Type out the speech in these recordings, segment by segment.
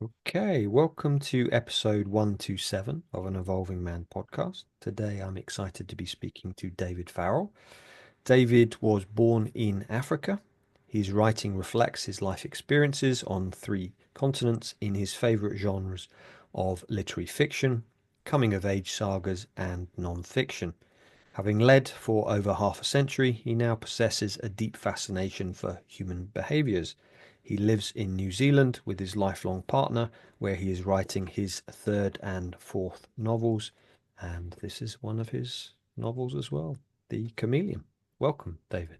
Okay, welcome to episode 127 of an Evolving Man podcast. Today I'm excited to be speaking to David Farrell. David was born in Africa. His writing reflects his life experiences on three continents in his favorite genres of literary fiction, coming of age sagas, and non fiction. Having led for over half a century, he now possesses a deep fascination for human behaviours. He lives in New Zealand with his lifelong partner, where he is writing his third and fourth novels, and this is one of his novels as well, The Chameleon. Welcome, David.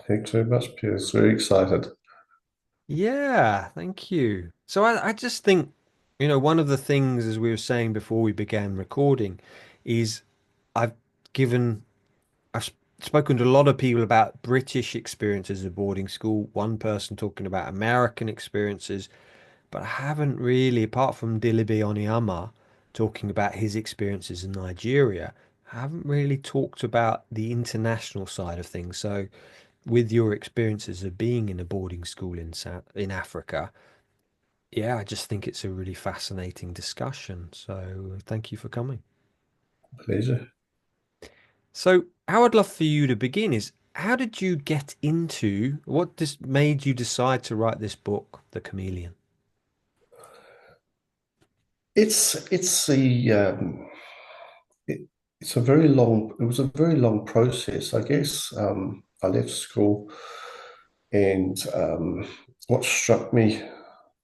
Thanks very much, Piers. Very excited. Yeah, thank you. So I just think, one of the things, as we were saying before we began recording, is I've given I've spoken to a lot of people about British experiences of boarding school, one person talking about American experiences, but I haven't really, apart from Dilibi Oniyama talking about his experiences in Nigeria, I haven't really talked about the international side of things. So, with your experiences of being in a boarding school in Africa, yeah, I just think it's a really fascinating discussion. So, thank you for coming. Pleasure. So, how I'd love for you to begin is how did you get into made you decide to write this book, The Chameleon? It's it, it's a very long. It was a very long process, I guess. I left school, and what struck me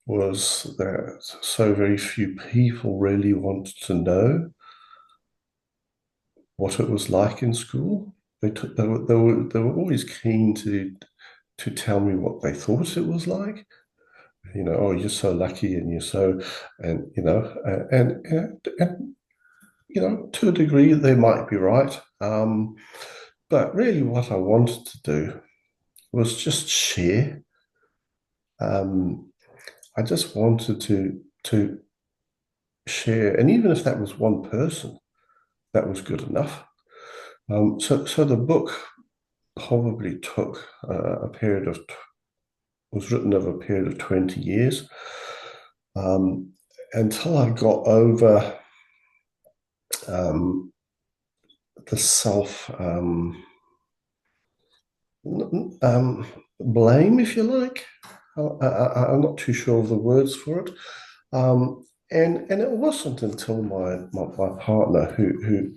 was that so very few people really wanted to know what it was like in school. They were always keen to tell me what they thought it was like. Oh, you're so lucky, and you're so, and to a degree they might be right. But really, what I wanted to do was just share. Um, I just wanted to share, and even if that was one person, that was good enough. So the book probably took a period of was written over a period of 20 years, um, until I got over um, the self blame, if you like. I'm not too sure of the words for it. And it wasn't until my partner who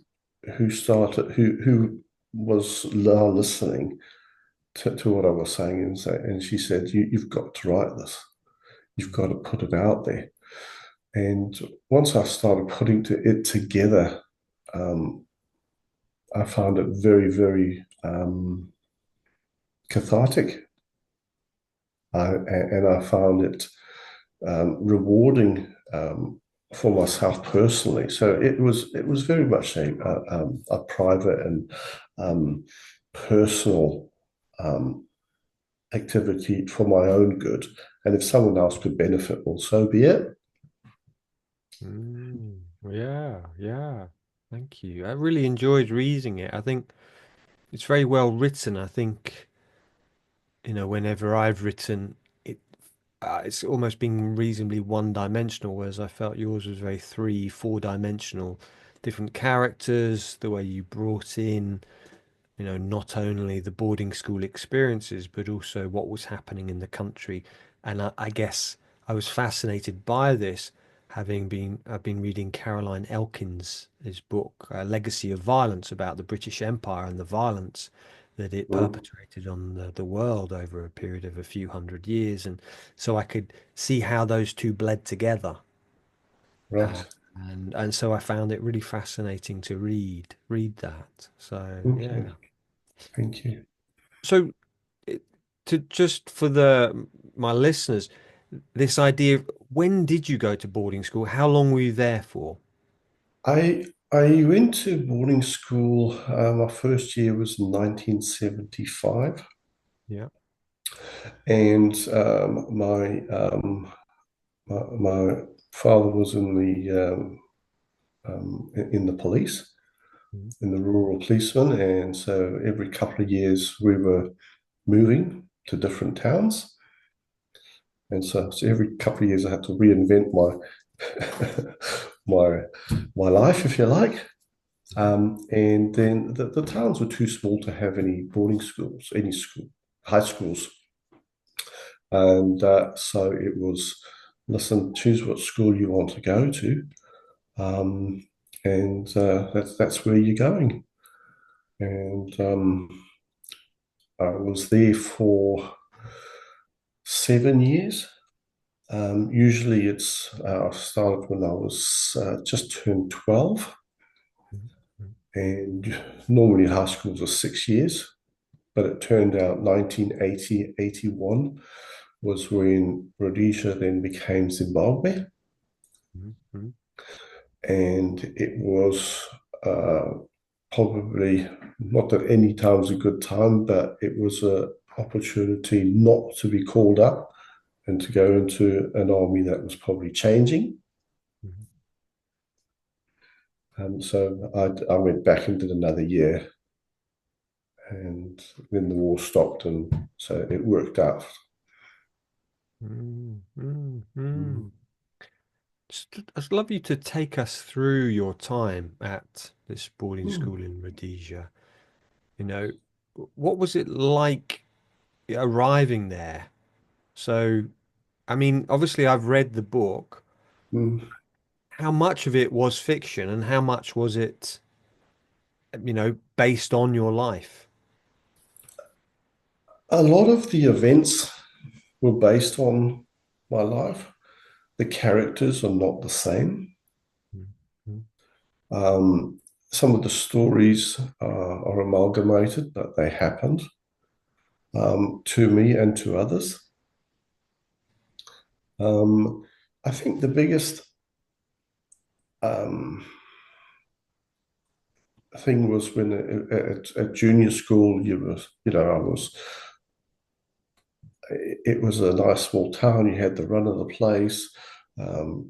was now listening to what I was saying, and she said, You've got to write this. You've got to put it out there. And once I started putting it together, um, I found it very, very cathartic. And I found it rewarding, for myself personally. So it was very much a private and um, personal um, activity for my own good. And if someone else could benefit, well, so be it. Yeah, yeah. Thank you. I really enjoyed reading it. I think it's very well written. I think, whenever I've written it, it's almost been reasonably one-dimensional, whereas I felt yours was very three, four-dimensional. Different characters, the way you brought in, not only the boarding school experiences, but also what was happening in the country. And I guess I was fascinated by this, I've been reading Caroline Elkins' his book, Legacy of Violence, about the British Empire and the violence that it Mm, perpetrated on the world over a period of a few hundred years. And so I could see how those two bled together. Uh, right. and so I found it really fascinating to read that. So Okay. yeah. Thank you. So it- to just for the my listeners, this idea of when did you go to boarding school? How long were you there for? I went to boarding school. My first year was 1975, Yeah. and my father was in the police, Mm. in the rural policeman, and so every couple of years we were moving to different towns. And so every couple of years I had to reinvent my my life, if you like. And then the towns were too small to have any boarding schools, any school, high schools. And so it was, listen, choose what school you want to go to, um, and that's where you're going. And I was there for 7 years. Usually I started when I was just turned 12, Mhm. and normally high schools are 6 years, but it turned out 1980 81 was when Rhodesia then became Zimbabwe. Mhm. Mhm. And it was uh, probably not that any time's a good time, but it was an opportunity not to be called up and to go into an army that was probably changing. Mhm. So I went back and did another year, and then the war stopped, and so it worked out. Mhm. Mhm. Mhm. Mm. I'd love you to take us through your time at this boarding Mm. school in Rhodesia. You know, what was it like arriving there? So, I mean, obviously, I've read the book. Mm. How much of it was fiction and how much was it, based on your life? A lot of the events were based on my life. The characters are not the same. Mhm. Um, some of the stories are amalgamated, but they happened to me and to others. Um, I think the biggest um, thing was when at junior school, I was, it was a nice small town. You had the run of the place,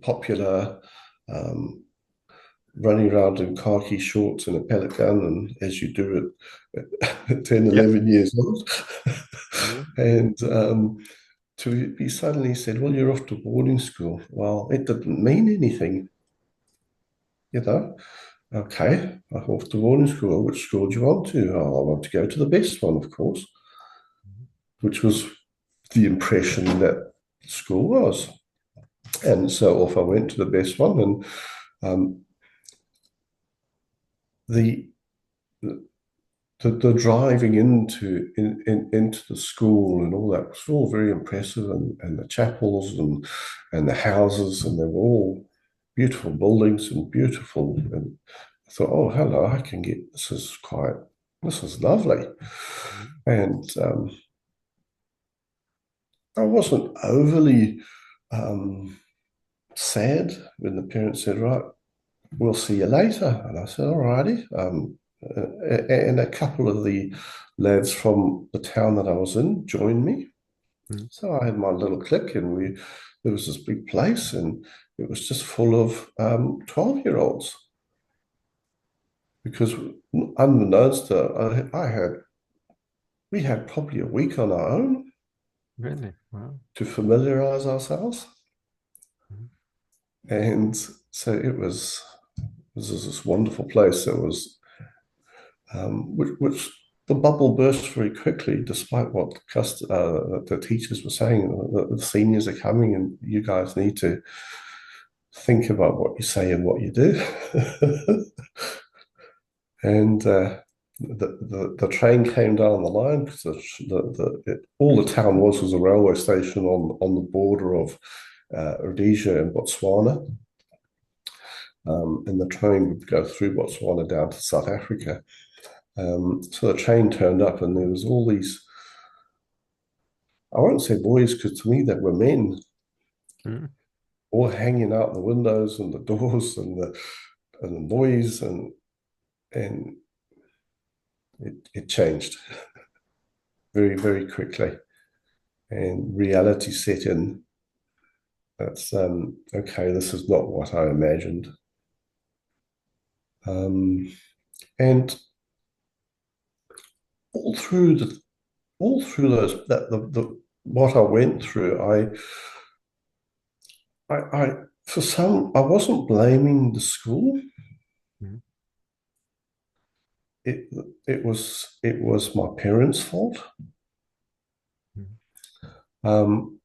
popular, um, running around in khaki shorts and a pellet gun, and as you do at 10, Yep. 11 years old. Mhm. And to be suddenly said, well, you're off to boarding school. Well, it didn't mean anything, you know. Okay, I'm off to boarding school. Which school do you want to? Oh, I want to go to the best one, of course, which was the impression that school was. And so off I went to the best one, and um, the the driving into the school and all that was all very impressive, and the chapels and the houses, and they were all beautiful buildings and beautiful. And I thought, oh, hello, I can get this is lovely. Mhm. And I wasn't overly um, sad when the parents said, right, we'll see you later. And I said, all righty. And a couple of the lads from the town that I was in joined me. Mhm. So I had my little clique, and there was this big place, and it was just full of 12-year-olds. Because unbeknownst to we had probably a week on our own Really? Wow. to familiarize ourselves. Mhm. And so this is this wonderful place that was which the bubble burst very quickly, despite what the teachers were saying. The seniors are coming, and you guys need to think about what you say and what you do. And the train came down the line because all the town was a railway station on the border of Rhodesia and Botswana. And the train would go through Botswana down to South Africa. So the train turned up, and there was all these, I won't say boys, because to me that were men, Mhm. all hanging out the windows and the doors, and the noise, and it changed very, very quickly. And reality set in. That's okay, this is not what I imagined. Um, and all through the all through those that what I went through, I for some, I wasn't blaming the school. Mm, It it was my parents' fault. mm, Um,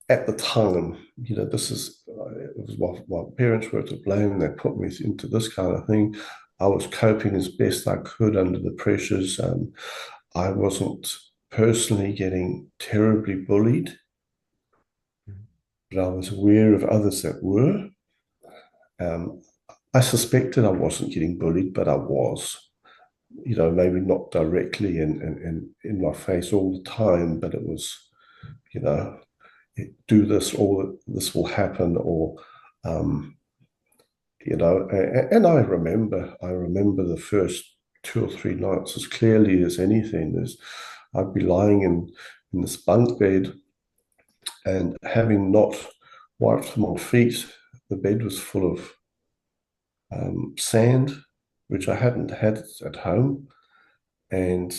at the time, this is it was my parents were to blame. They put me into this kind of thing. I was coping as best I could under the pressures. I wasn't personally getting terribly bullied, mm, but I was aware of others that were. Um, I suspected I wasn't getting bullied, but I was. Maybe not directly and in my face all the time, but it was, you know, do this or this will happen, or um, and I remember the first 2 or 3 nights as clearly as anything. Is I'd be lying in this bunk bed and having not wiped my feet, the bed was full of sand, which I hadn't had at home, and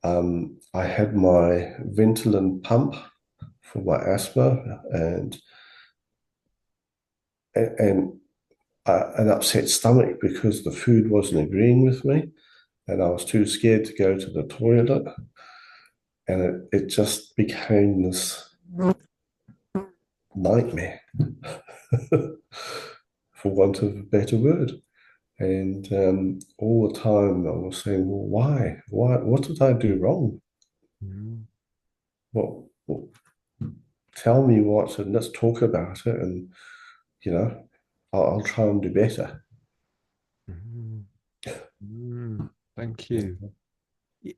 I had my Ventolin pump for my asthma and an upset stomach because the food wasn't agreeing with me, and I was too scared to go to the toilet, and it just became this nightmare, for want of a better word. And all the time I was saying, well, why? Why? What did I do wrong? mm, What tell me what, and let's talk about it. And, you know, I'll try and do better. mm, mm. Thank you.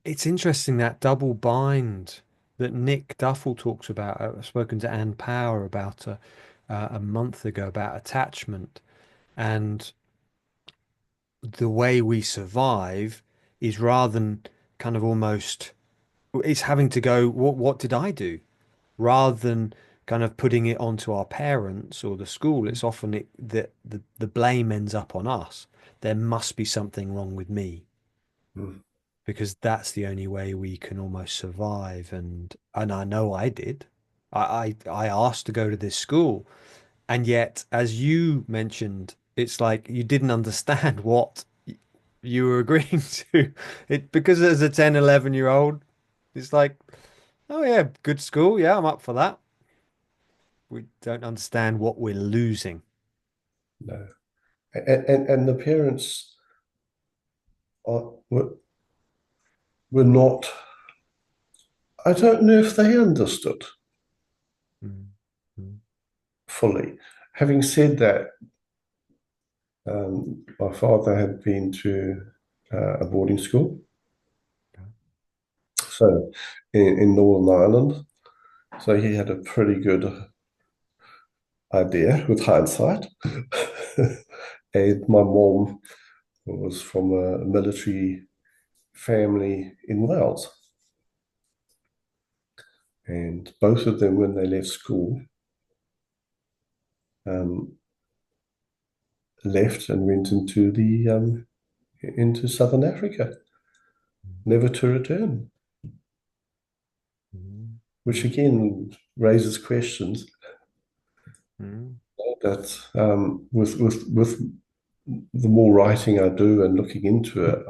It's interesting that double bind that Nick Duffel talks about. I've spoken to Anne Power about a month ago about attachment, and the way we survive is rather than kind of almost it's having to go, what did I do? Rather than kind of putting it onto our parents or the school, it's often the blame ends up on us. There must be something wrong with me Mm, because that's the only way we can almost survive. And I know I did. I asked to go to this school, and yet, as you mentioned, it's like you didn't understand what you were agreeing to. It because as a 10, 11 year old, it's like, oh yeah, good school. Yeah, I'm up for that. We don't understand what we're losing. no. And the parents were not, I don't know if they understood Mm, mm, fully. Having said that, my father had been to a boarding school, okay. so in Northern Ireland. So he had a pretty good idea with hindsight. And my mom was from a military family in Wales. And both of them, when they left school, um, left and went into Southern Africa, never to return, Mm, which mm, again raises questions mm, that with the more writing I do and looking into it,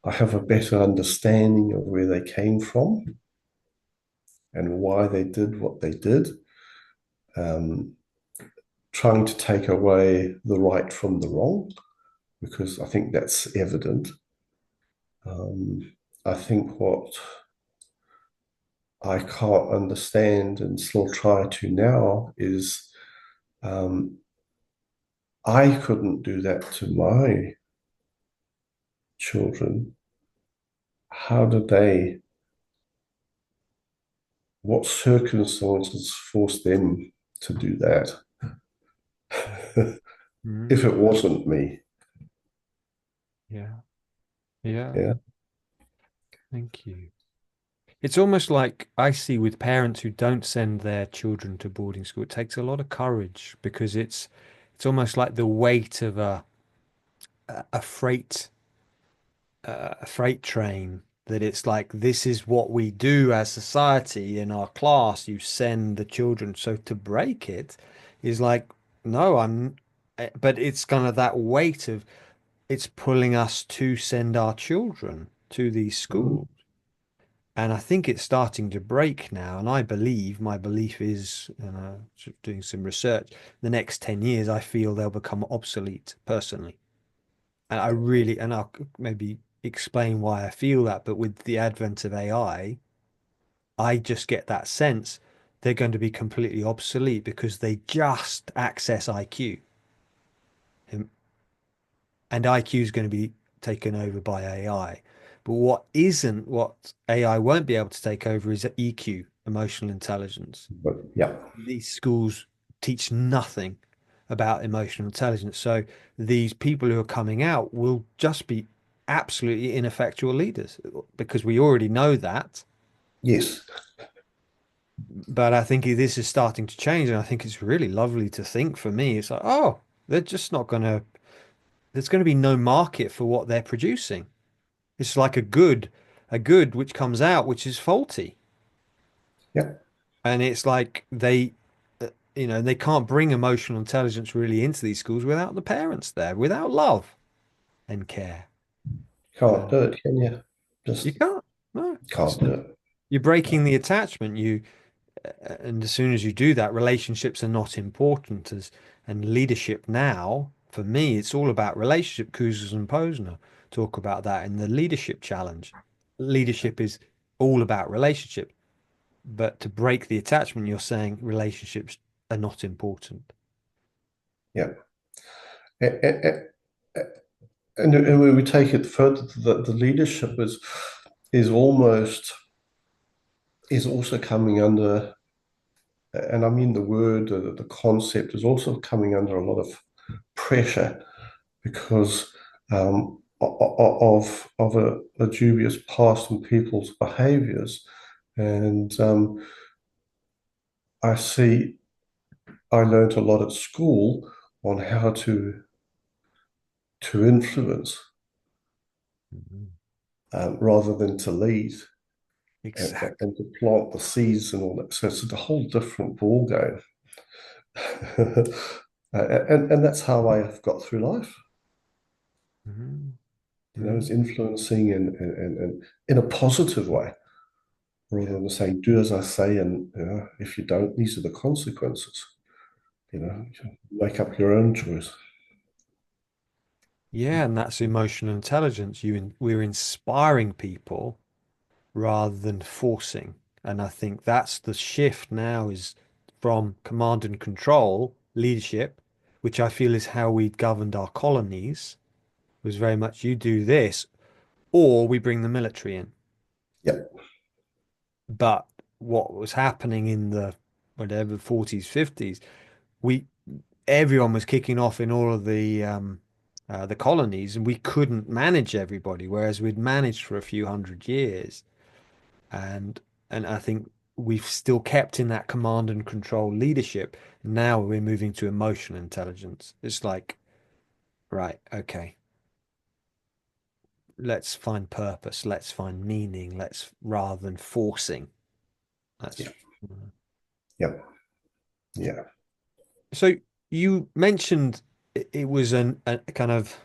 I have a better understanding of where they came from and why they did what they did, um, trying to take away the right from the wrong, because I think that's evident. I think what I can't understand and still try to now is, um, I couldn't do that to my children. How did they, what circumstances forced them to do that? If mm. it wasn't me, Yeah, yeah. yeah. Thank you. It's almost like I see with parents who don't send their children to boarding school. It takes a lot of courage because it's almost like the weight of a freight train. that it's like this is what we do as society in our class. You send the children. So to break it is like, no, but it's kind of that weight of it's pulling us to send our children to these schools. Mhm. And I think it's starting to break now. And I believe, my belief is, doing some research, the next 10 years, I feel they'll become obsolete personally. And I'll maybe explain why I feel that. But with the advent of I just get that sense they're going to be completely obsolete because they just access IQ. And IQ is going to be taken over by AI. But what AI won't be able to take over is EQ, emotional intelligence. But yeah, These schools teach nothing about emotional intelligence. So these people who are coming out will just be absolutely ineffectual leaders because we already know that. yes, But I think this is starting to change, and I think it's really lovely to think for me. It's like, oh, they're just not going to, there's going to be no market for what they're producing. It's like a good which comes out which is faulty, yeah, and it's like they can't bring emotional intelligence really into these schools without the parents there, without love and care. can't Uh, do it, can you? you Just can't. No, can't do it. you're breaking the attachment. And as soon as you do that, relationships are not important as and leadership now. For me, it's all about relationship. Kuzas and Posner talk about that in the leadership challenge. Leadership is all about relationship. But to break the attachment, you're saying relationships are not important. Yeah. A- a- and when we take it further, the leadership is almost is also coming under, and I mean the word, the concept is also coming under a lot of pressure because of a dubious past in people's behaviours, and I see I learned a lot at school on how to influence Mhm. rather than to lead. Exactly. And to plant the seeds and all that. So it's a whole different ball game. And that's how I have got through life, Mhm. is Mhm. influencing and in a positive way, rather Yeah. than saying, do as I say, and if you don't, these are the consequences. Mhm. You make up your own choice. Yeah, and that's emotional intelligence. We're inspiring people rather than forcing. And I think that's the shift now is from command and control leadership, which I feel is how we governed our colonies, was very much you do this, or we bring the military in. Yeah, But what was happening in the whatever 40s, 50s, we everyone was kicking off in all of the colonies, and we couldn't manage everybody, whereas we'd managed for a few hundred years. And I think we've still kept in that command and control leadership. Now we're moving to emotional intelligence. It's like, right, okay, let's find purpose, let's find meaning, let's rather than forcing. That's yeah, yeah, yeah. so you mentioned it was a kind of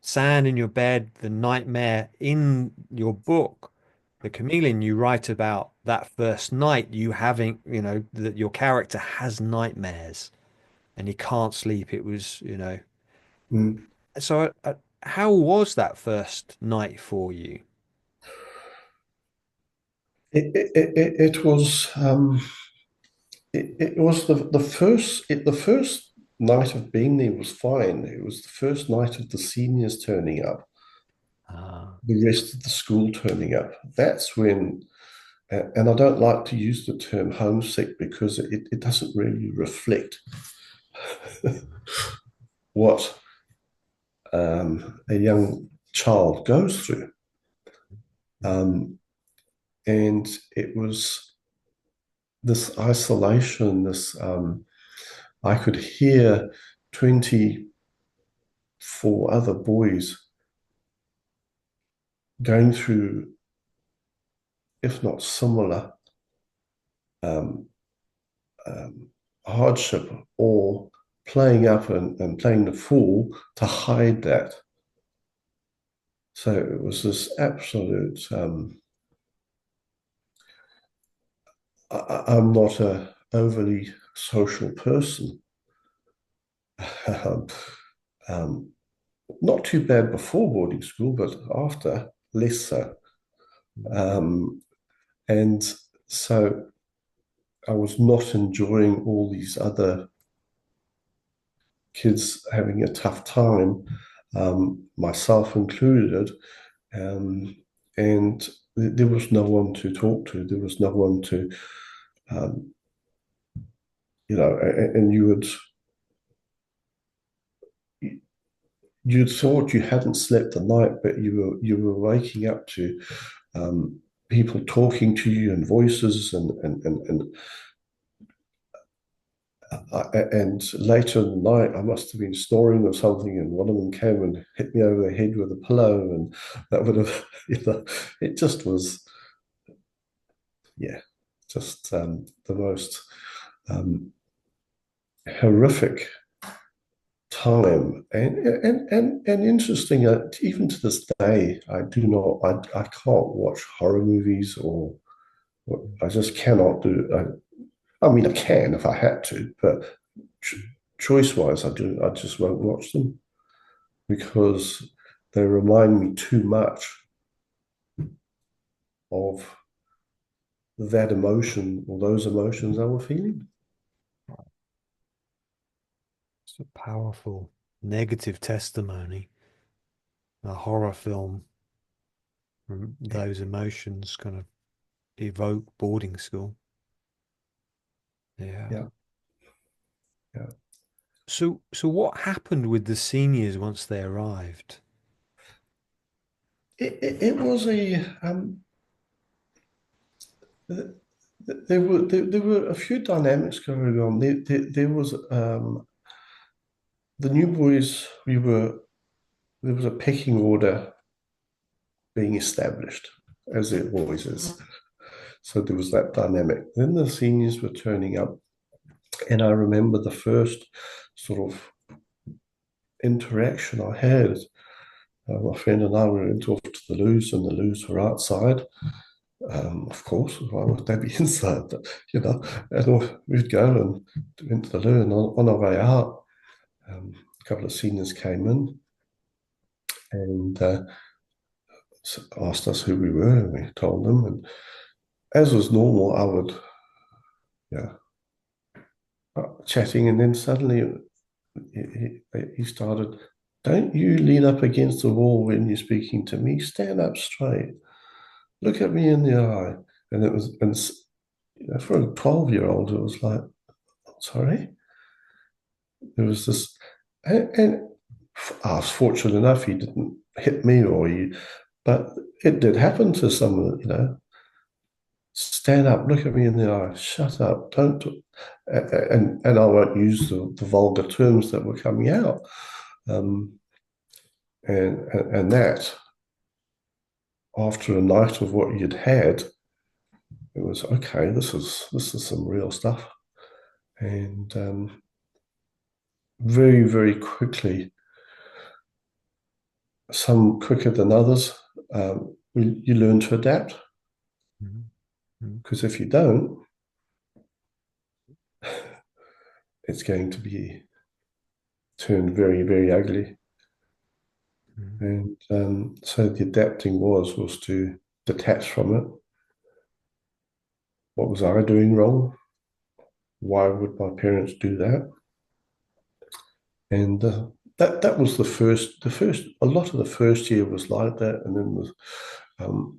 sand in your bed, the nightmare in your book, The Chameleon. You write about that first night, you having, that your character has nightmares and he can't sleep. It was, Mm. so how was that first night for you? It was it was the first night of being there was fine. It was the first night of the seniors turning up, Ah. the rest of the school turning up. That's when, and I don't like to use the term homesick because it doesn't really reflect what a young child goes through. Um, and it was this isolation, this I could hear 24 other boys going through if not similar, um, um, hardship or playing up and playing the fool to hide that. So it was this absolute. I'm not a overly social person. um, um, Not too bad before boarding school, but after less so. Mm. Um, and so I was not enjoying all these other kids having a tough time, myself included. Um, and there was no one to talk to. There was no one to, um, and you thought you hadn't slept the night, but you were waking up to um, people talking to you and voices and later in the night I must have been snoring or something, and one of them came and hit me over the head with a pillow, and that would have it just was, yeah, just the most um, horrific time, and interesting. Even to this day, I can't watch horror movies, or I just cannot do. I mean, I can if I had to, but choice wise, I just won't watch them because they remind me too much of that emotion or those emotions I was feeling. It's a powerful negative testimony, a horror film, those emotions kind of evoke boarding school. Yeah. Yeah, yeah. So what happened with the seniors once they arrived? It was a there were a few dynamics going on. There was the new boys. There was a pecking order being established, as it always is. So there was that dynamic. Then the seniors were turning up, and I remember the first sort of interaction I had. My friend and I went off to the loos, and the loos were outside. Of course, why would they be inside? And we'd go and went to the loo, and on our way out, a couple of seniors came in and asked us who we were, and we told them. And as was normal, I would, yeah, chatting, and then suddenly he started, "Don't you lean up against the wall when you're speaking to me. Stand up straight. Look at me in the eye." And it was, and for a 12-year-old, it was like, sorry. There was this, and I was fortunate enough he didn't hit me but it did happen to some of stand up, look at me in the eye, shut up, don't talk. And I won't use the vulgar terms that were coming out. Um, and that after a night of what you'd had, it was okay. This is some real stuff, and very very quickly, some quicker than others, you learn to adapt. Mhm. Mhm. Because if you don't, it's going to be turned very very ugly. Mhm. And so the adapting was to detach from it. What was I doing wrong? Why would my parents do that? And that was the first. A lot of the first year was like that, and then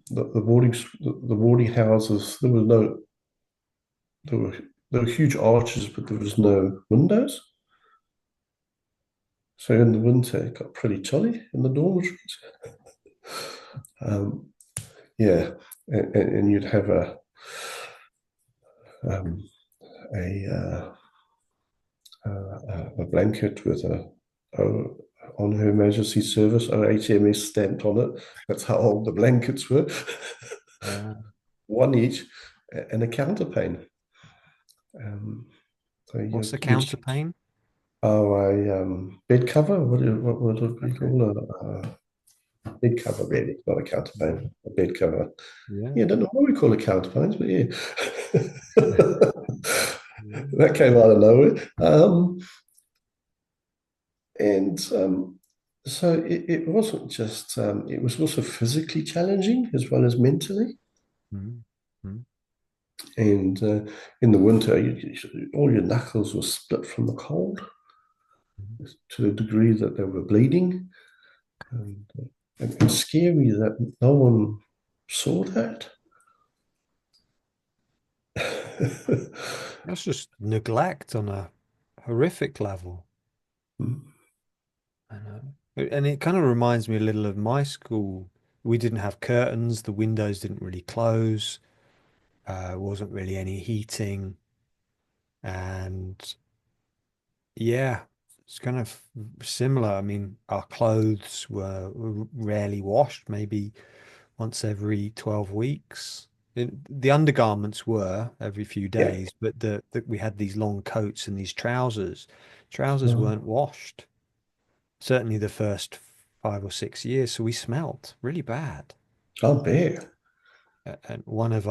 the boarding houses. There were there were huge arches, but there was no windows. So in the winter, it got pretty chilly in the dormitories. Um, yeah, and you'd have um, a a blanket with a on Her Majesty's Service, OHMS stamped on it. That's how old the blankets were. Yeah. one each, and a counterpane. Um, so What's the you counterpane? oh, a bed cover. What would it be Okay. called? A bed cover, really, not a counterpane. A bed cover. Yeah. Yeah, I don't know what we call it counterpanes, but yeah. Yeah. That came out of nowhere. And so it wasn't just, it was also physically challenging as well as mentally. Mm. Mm. And in the winter, all your knuckles were split from the cold Mm. to the degree that they were bleeding. And, and it's scary that no one saw that. That's just neglect on a horrific level. I know. And it kind of reminds me a little of my school. We didn't have curtains, the windows didn't really close, wasn't really any heating. And yeah, it's kind of similar. I mean, our clothes were rarely washed, maybe once every 12 weeks. The undergarments were every few Yeah. days, but we had these long coats and these trousers. Trousers weren't Oh, washed, certainly the first 5 or 6 years, so we smelt really bad. I bet. And one of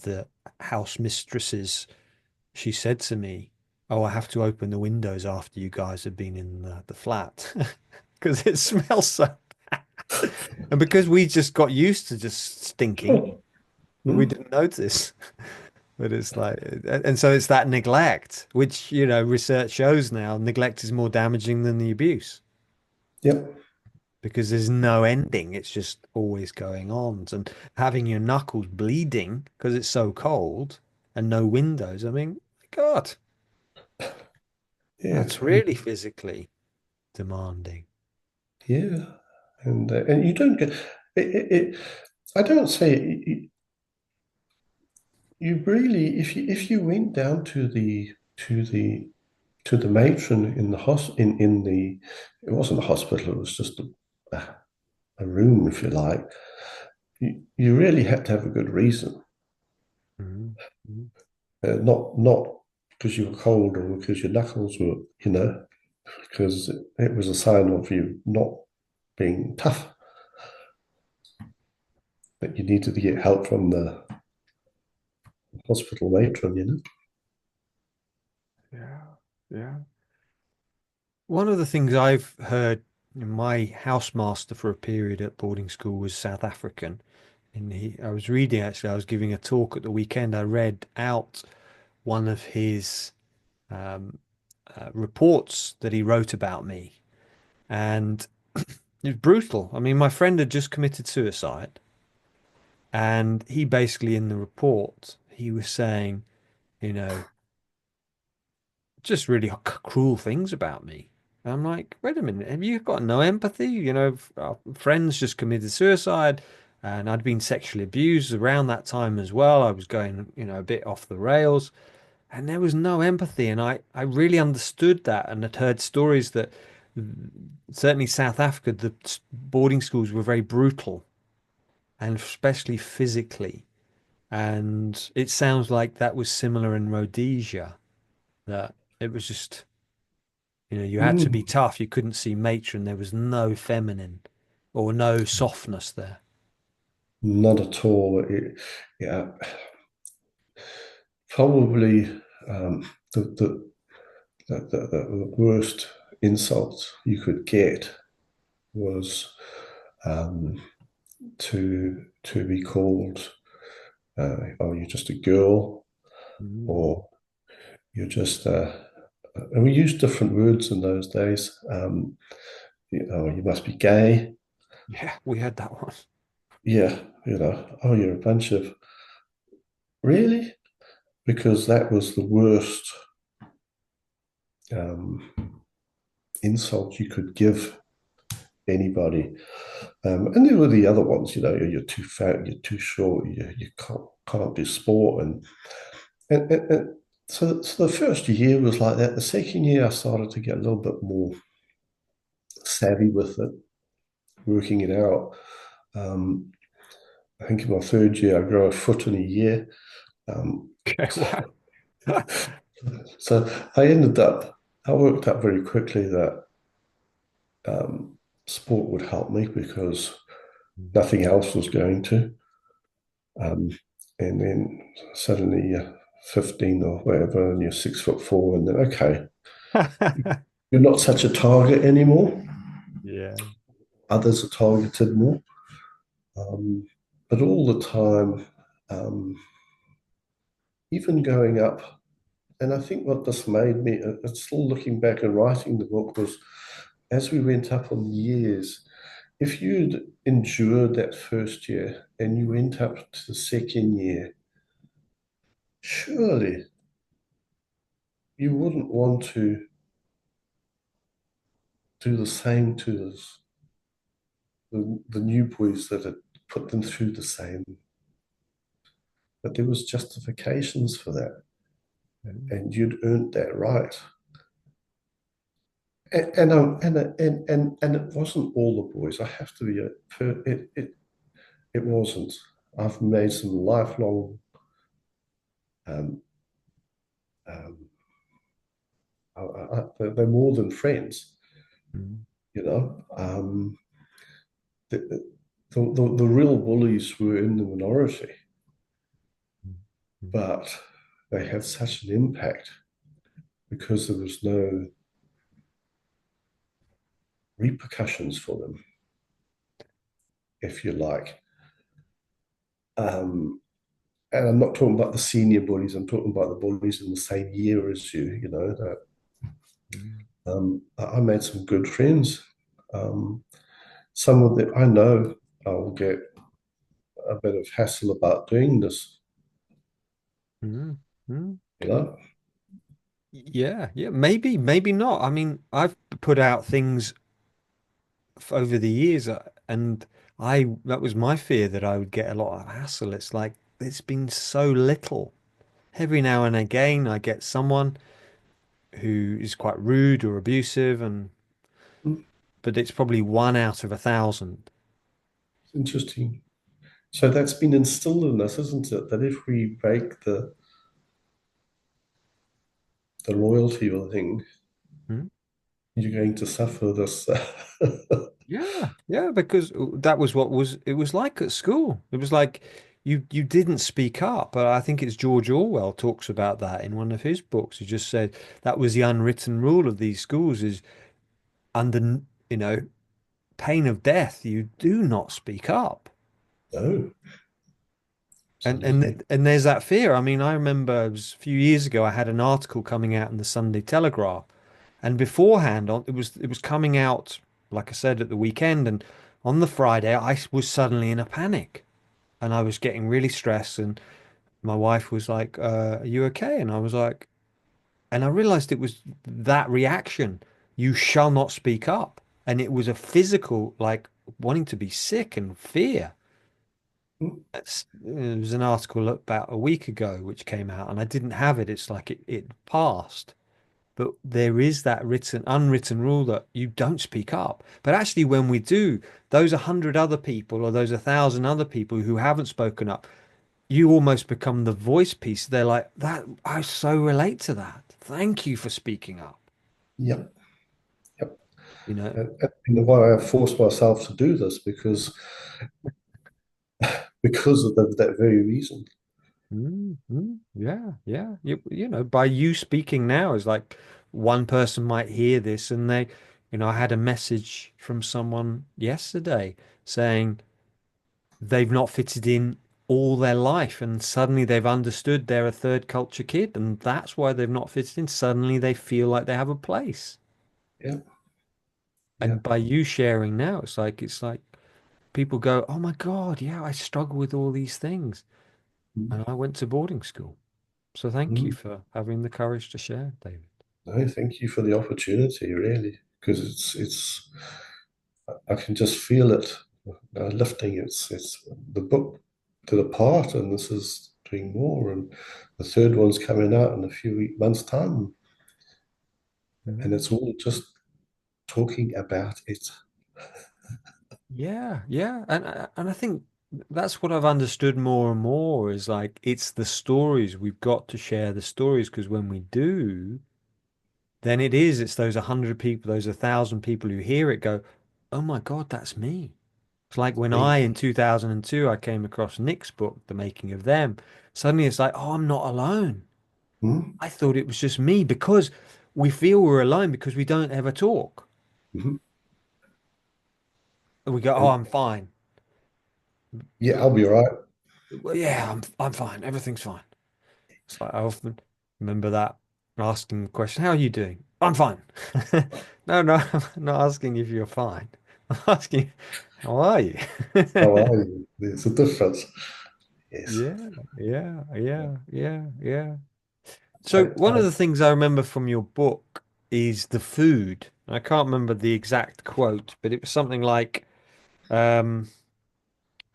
the house mistresses, she said to me, "Oh, I have to open the windows after you guys have been in the flat because it smells so." And because we just got used to just stinking, Oh, we mm, didn't notice. But it's like, and so it's that neglect, which, research shows now, neglect is more damaging than the abuse yep. because there's no ending. It's just always going on. And having your knuckles bleeding because it's so cold and no windows. I mean, God, Yeah. that's really physically demanding. Yeah. And you don't get it. I don't say it, you really, if you went down to the matron in the in the, it wasn't a hospital, it was just a room, if you like. You really had to have a good reason, Mhm. Mhm. not because you were cold or because your knuckles were, because it was a sign of you not being tough, but you needed to get help from the hospital matron. Yeah. Yeah. One of the things I've heard, my housemaster for a period at boarding school was South African. And I was reading actually, I was giving a talk at the weekend. I read out one of his um, reports that he wrote about me. And it was brutal. I mean, my friend had just committed suicide. And he basically, in the report, he was saying, you know, just really cruel things about me. And I'm like, wait a minute, have you got no empathy? Our friends just committed suicide and I'd been sexually abused around that time as well. I was going, a bit off the rails and there was no empathy. And I really understood that and had heard stories that certainly South Africa, the boarding schools were very brutal and especially physically. And it sounds like that was similar in Rhodesia, that it was just you had to be Mm, tough. You couldn't see matron. There was no feminine or no softness there. not at all. Yeah, probably um, the, the, the worst insult you could get was to be called, "Oh, you're just a girl," Mm. or "You're just." And we used different words in those days. You must be gay. Yeah, we had that one. Yeah, "Oh, you're a bunch of," really, because that was the worst um, insult you could give anybody. And there were the other ones, you're too fat, you're too short, you can't do sport. And so the first year was like that. The second year, I started to get a little bit more savvy with it, working it out. Um, I think in my third year, I grew a foot in a year. Um, Okay, wow. so I worked out very quickly that um, sport would help me because nothing else was going to. Um, and then suddenly you're 15 or whatever, and you're 6'4", and then, okay, you're not such a target anymore. Yeah. Others are targeted more. Um, but all the time, um, even going up, and I think what this made me, it's still looking back and writing the book, was as we went up on the years, if you'd endured that first year and you went up to the second year, surely you wouldn't want to do the same to the new boys that had put them through the same. But there was justifications for that, and you'd earned that right. And it wasn't all the boys. I have to be it wasn't. I've made some lifelong um, um, they're more than friends, Mm, you know. The, the real bullies were in the minority, mm, mm, but they had such an impact because there was no repercussions for them, if you like. Um, and I'm not talking about the senior bullies. I'm talking about the bullies in the same year as you. You know that mm, I made some good friends. Um, some of them I know I'll get a bit of hassle about doing this. mm, mm. You know, Yeah, yeah, maybe, maybe not. I mean, I've put out things over the years, and I that was my fear that I would get a lot of hassle. It's like it's been so little. Every now and again, I get someone who is quite rude or abusive, and but it's probably one out of 1,000. it's interesting. So that's been instilled in us, isn't it? That if we break the loyalty or the thing, Hmm? you're going to suffer this. Yeah, yeah, because that was what was it was like at school. It was like you didn't speak up. But I think it's George Orwell talks about that in one of his books. He just said that was the unwritten rule of these schools is under, you know, pain of death, you do not speak up. No, And absolutely. there's that fear. I mean, I remember it was a few years ago I had an article coming out in the Sunday Telegraph. And beforehand, it was coming out, like I said, at the weekend, and on the Friday, I was suddenly in a panic, and I was getting really stressed. And my wife was like, "Are you okay?" And I was like, and I realized it was that reaction. You shall not speak up, and it was a physical, like wanting to be sick and fear. It was an article about a week ago which came out, and I didn't have it. It's like it passed. But there is that unwritten rule that you don't speak up. But actually, when we do, those 100 other people or those 1,000 other people who haven't spoken up, you almost become the voice piece. They're like, that, I so relate to that. Thank you for speaking up. Yep, yep. You know, And why I forced myself to do this because of that very reason. yeah, yeah. You know, by you speaking now is like one person might hear this and I had a message from someone yesterday saying, they've not fitted in all their life and suddenly they've understood they're a third culture kid and that's why they've not fitted in. Suddenly they feel like they have a place. Yeah, yeah. And by you sharing now, it's like people go, "Oh my God, yeah, I struggle with all these things." Mm. And I went to boarding school. So thank you Mm. for having the courage to share, David. No, thank you for the opportunity, really, because it's I can just feel it lifting. It's the book did a part, and this is doing more, and the third one's coming out in a few months' time, and Mm. it's all just talking about it. Yeah, yeah. And I think that's what I've understood more and more is like it's the stories. We've got to share the stories because when we do, then it's those 100 people, those 1,000 people who hear it go, oh my God, that's me. It's like when Me. in 2002, I came across Nick's book, The Making of Them. Suddenly it's like, oh, I'm not alone. Hmm. I thought it was just me because we feel we're alone because we don't ever talk. Hmm. And we go, oh, And I'm fine. yeah, I'll be all right. Well, yeah, I'm fine. Everything's fine. It's like I often remember that asking the question, how are you doing? I'm fine. No, no, I'm not asking if you're fine. I'm asking, how are you? How are you? There's a difference. Yes. Yeah, yeah, yeah, yeah, yeah. I, So one I, of the things I remember from your book is the food. I can't remember the exact quote, but it was something like, um,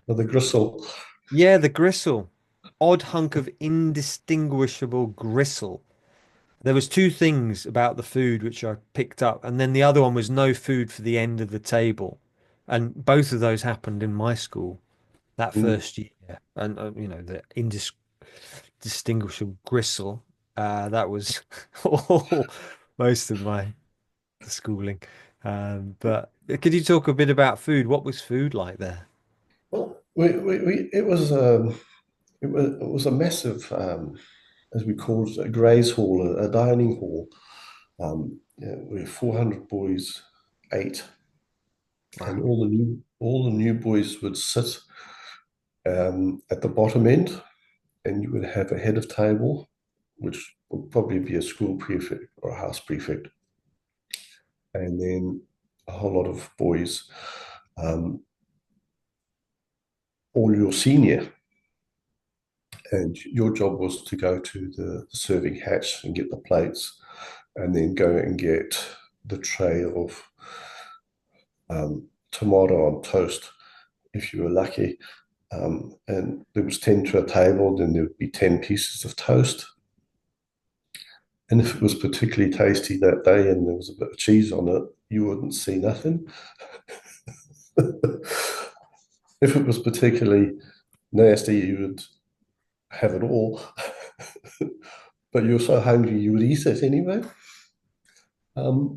for the gristle. yeah, the gristle, odd hunk of indistinguishable gristle. There was two things about the food which I picked up, and then the other one was no food for the end of the table. And both of those happened in my school that Mm. first year. And the indistinguishable gristle, that was all most of my schooling. But could you talk a bit about food? What was food like there? Well, it was a massive, as we called it, a graze hall, a dining hall. Yeah, where 400 boys ate, and Wow. all the new boys would sit at the bottom end, and you would have a head of table, which would probably be a school prefect or a house prefect, and then a whole lot of boys, um, all your senior. And your job was to go to the serving hatch and get the plates, and then go and get the tray of tomato on toast if you were lucky. And there was 10 to a table, then there would be 10 pieces of toast. And if it was particularly tasty that day and there was a bit of cheese on it, you wouldn't see nothing. If it was particularly nasty, you would have it all. But you were so hungry, you would eat it anyway.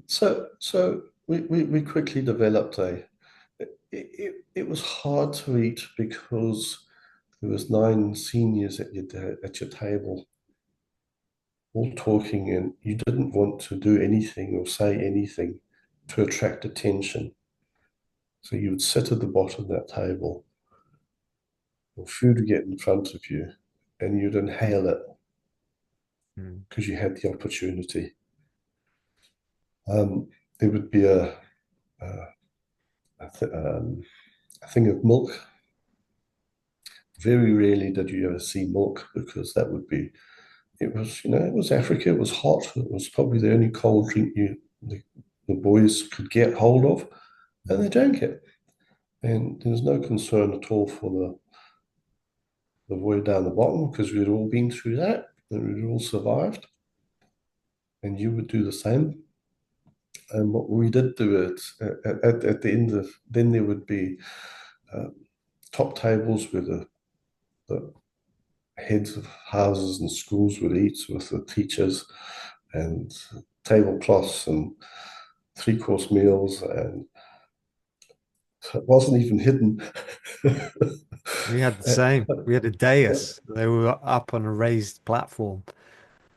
So we quickly developed it was hard to eat because there was nine seniors at your table all talking, and you didn't want to do anything or say anything to attract attention. So you would sit at the bottom of that table, your food would get in front of you, and you'd inhale it Mm. because you had the opportunity. There would be a, a, th- um, a thing of milk. Very rarely did you ever see milk because that would be, it was Africa, it was hot, it was probably the only cold drink the boys could get hold of, and they drank it. And there was no concern at all for the boy down the bottom because we'd all been through that and we'd all survived, and you would do the same. And what we did do it at the end of, then there would be uh, top tables where the heads of houses and schools would eat with the teachers, and tablecloths and three-course meals, and it wasn't even hidden. We had the same. We had a dais. They were up on a raised platform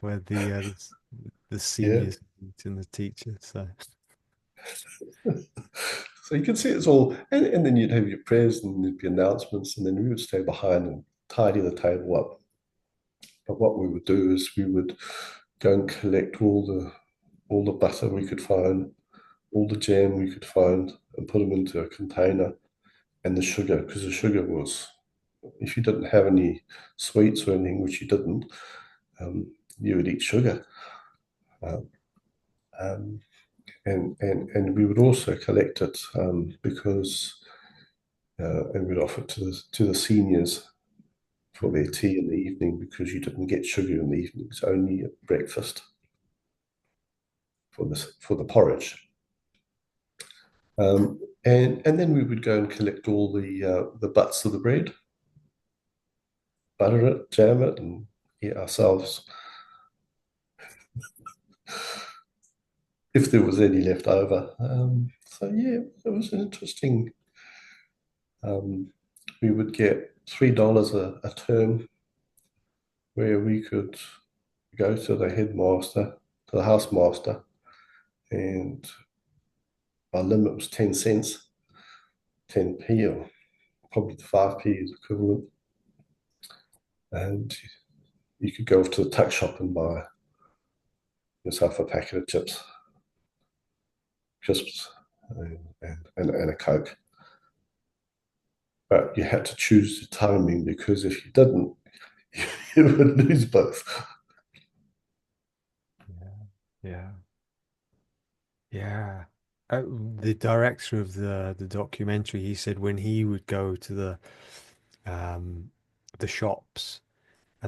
where the Yeah. seniors and the teachers. So So you can see it's all, and then you'd have your prayers and there'd be announcements, and then we would stay behind and tidy the table up. But what we would do is we would go and collect all the butter we could find, all the jam we could find, and put them into a container, and the sugar, because the sugar was, if you didn't have any sweets or anything, which you didn't, you would eat sugar. Um, um, and we would also collect it because and we'd offer it to the seniors for their mm, tea in the evening because you didn't get sugar in the evenings, only at breakfast for the porridge. And then we would go and collect all the butts of the bread, butter it, jam it, and eat ourselves if there was any left over. So yeah, it was an interesting. Um, we would get $3 a term where we could go to the headmaster, to the housemaster, and our limit was 10 cents, 10p, or probably the 5p is equivalent. And you could go off to the tuck shop and buy yourself a packet of chips, crisps, and a Coke. But you had to choose the timing because if you didn't, you would lose both. Yeah. Yeah. Yeah. The director of the documentary, he said when he would go to um the shops,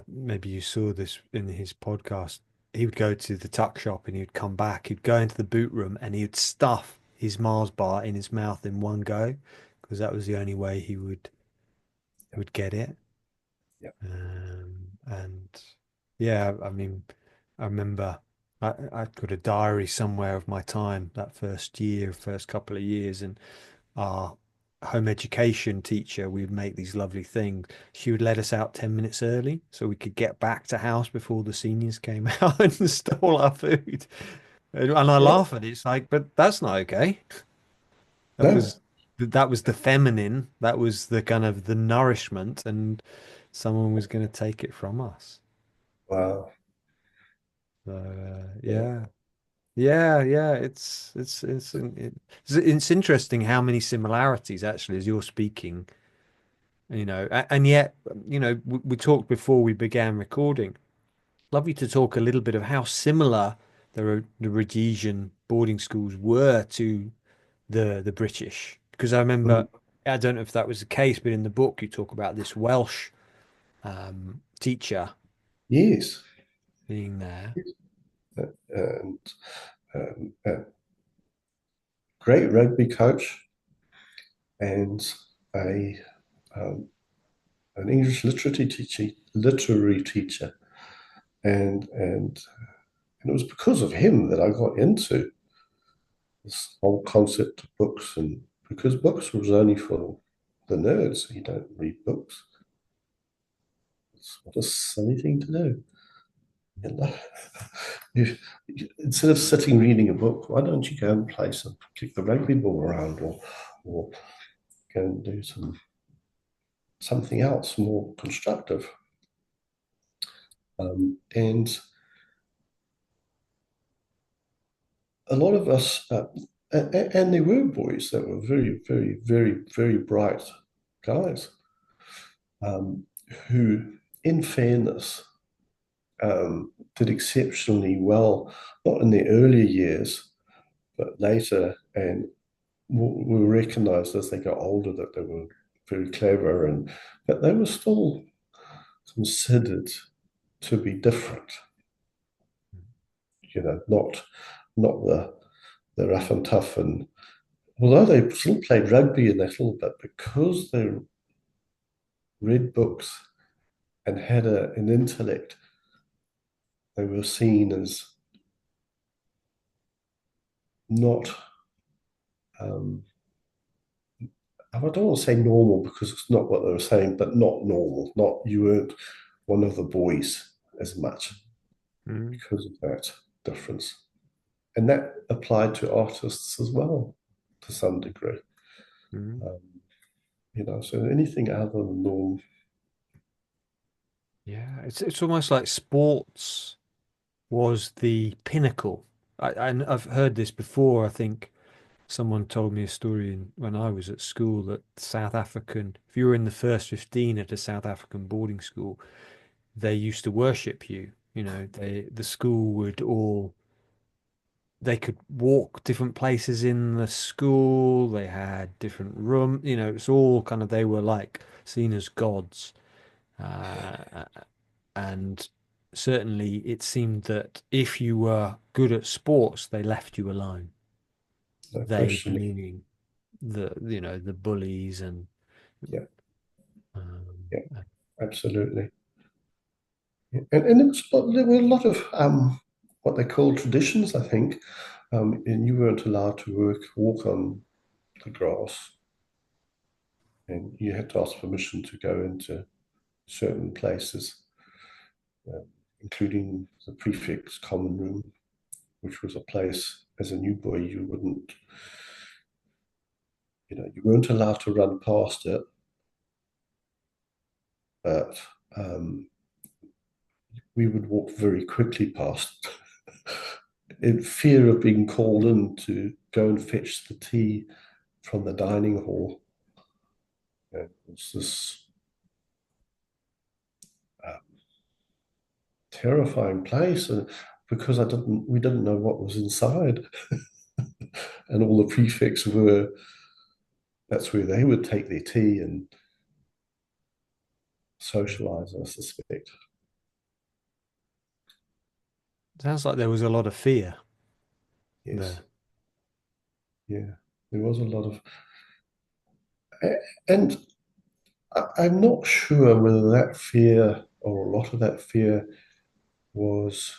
maybe you saw this in his podcast, he would go to the tuck shop and he'd come back, he'd go into the boot room and he would stuff his Mars bar in his mouth in one go because that was the only way he would get it. Yeah. And yeah, I mean, I remember I'd got a diary somewhere of my time that first year, first couple of years, and our home education teacher, we'd make these lovely things. She would let us out 10 minutes early so we could get back to house before the seniors came out and stole our food. And I Yeah. laugh at it. It's like, but that's not okay. That No. was that was the feminine. That was the kind of the nourishment, and someone was going to take it from us. Wow. So Yeah. yeah, yeah. It's interesting how many similarities actually as you're speaking, and yet, we talked before we began recording. Lovely to talk a little bit of how similar the Rhodesian boarding schools were to the British. Because I remember, Mm. I don't know if that was the case, but in the book you talk about this Welsh teacher Yes. being there. And a great rugby coach and a um, an English literary teacher, and it was because of him that I got into this whole concept of books, and because books was only for the nerds. You don't read books. It's what a silly thing to do. You know? you, Instead of sitting reading a book, why don't you go and play some, kick the rugby ball around, or go and do something else more constructive? And a lot of us, and there were boys that were very, very, very, very bright guys, um, who, in fairness, did exceptionally well, not in their earlier years, but later, and were recognized as they got older that they were very clever, and but they were still considered to be different, not the rough and tough. And although they still played rugby in that little bit, because they read books and had an intellect, they were seen as not, um, I don't want to say normal because it's not what they were saying, but not normal. Not you weren't one of the boys as much Mm, because of that difference. And that applied to artists as well to some degree. mm. Um, so anything other than norm. Yeah, it's almost like sports was the pinnacle. And I've heard this before. I think someone told me a story when I was at school that if you were in the first 15 at a South African boarding school, they used to worship you. The school they could walk different places in the school. They had different room. It's all kind of, they were like seen as gods. Uh, and certainly it seemed that if you were good at sports, they left you alone. No They questioning. meaning. the bullies and Yeah, um, yeah, absolutely. And there were a lot of what they call traditions, I think. And you weren't allowed to walk on the grass, and you had to ask permission to go into certain places, uh, including the prefect's common room, which was a place as a new boy you wouldn't, you weren't allowed to run past it, but um, we would walk very quickly past in fear of being called in to go and fetch the tea from the dining hall. It was this uh, terrifying place, and because we didn't know what was inside, and all the prefects were. That's where they would take their tea and socialize, I suspect. sounds like there was a lot of fear Yes, there. yeah, there was a lot of, and I'm not sure whether that fear or a lot of that fear was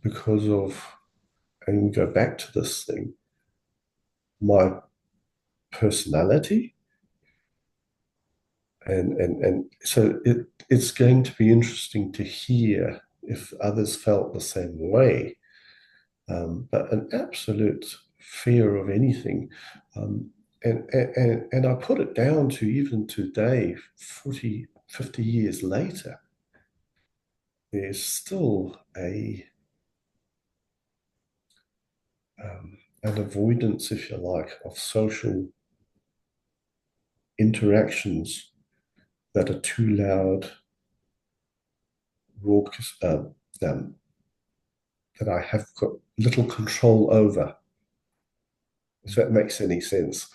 because of, and we go back to this thing, my personality. And so it's going to be interesting to hear if others felt the same way. But an absolute fear of anything. Um, and I put it down to even today, 40, 50 years later, there's still an avoidance, if you like, of social interactions that are too loud, raucous, that I have got little control over, if that makes any sense.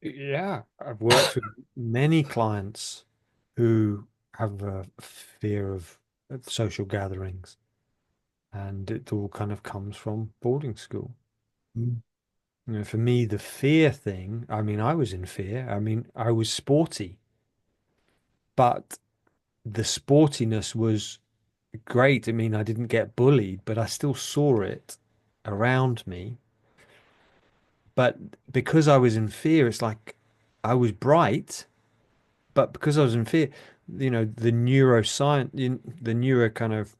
Yeah, I've worked with many clients who have a fear of social gatherings, and it all kind of comes from boarding school. Mm. For me, the fear thing, I mean, I was in fear. I mean, I was sporty, but the sportiness was great. I mean, I didn't get bullied, but I still saw it around me. But because I was in fear, it's like I was bright, but because I was in fear, the neuroscience, the neuro kind of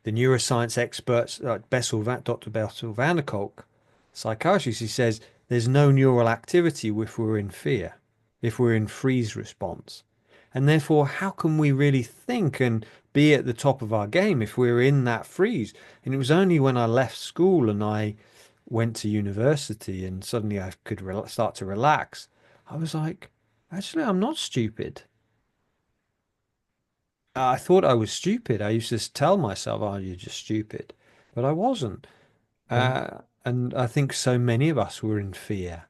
the neuroscience experts like Dr. Bessel van der Kolk, psychiatrist, he says there's no neural activity if we're in fear, if we're in freeze response. And therefore, how can we really think and be at the top of our game if we're in that freeze? And it was only when I left school and I went to university and suddenly I could start to relax. I was like, actually, I'm not stupid. I thought I was stupid. I used to tell myself, "Oh, you're just stupid," but I wasn't. Okay. And I think so many of us were in fear.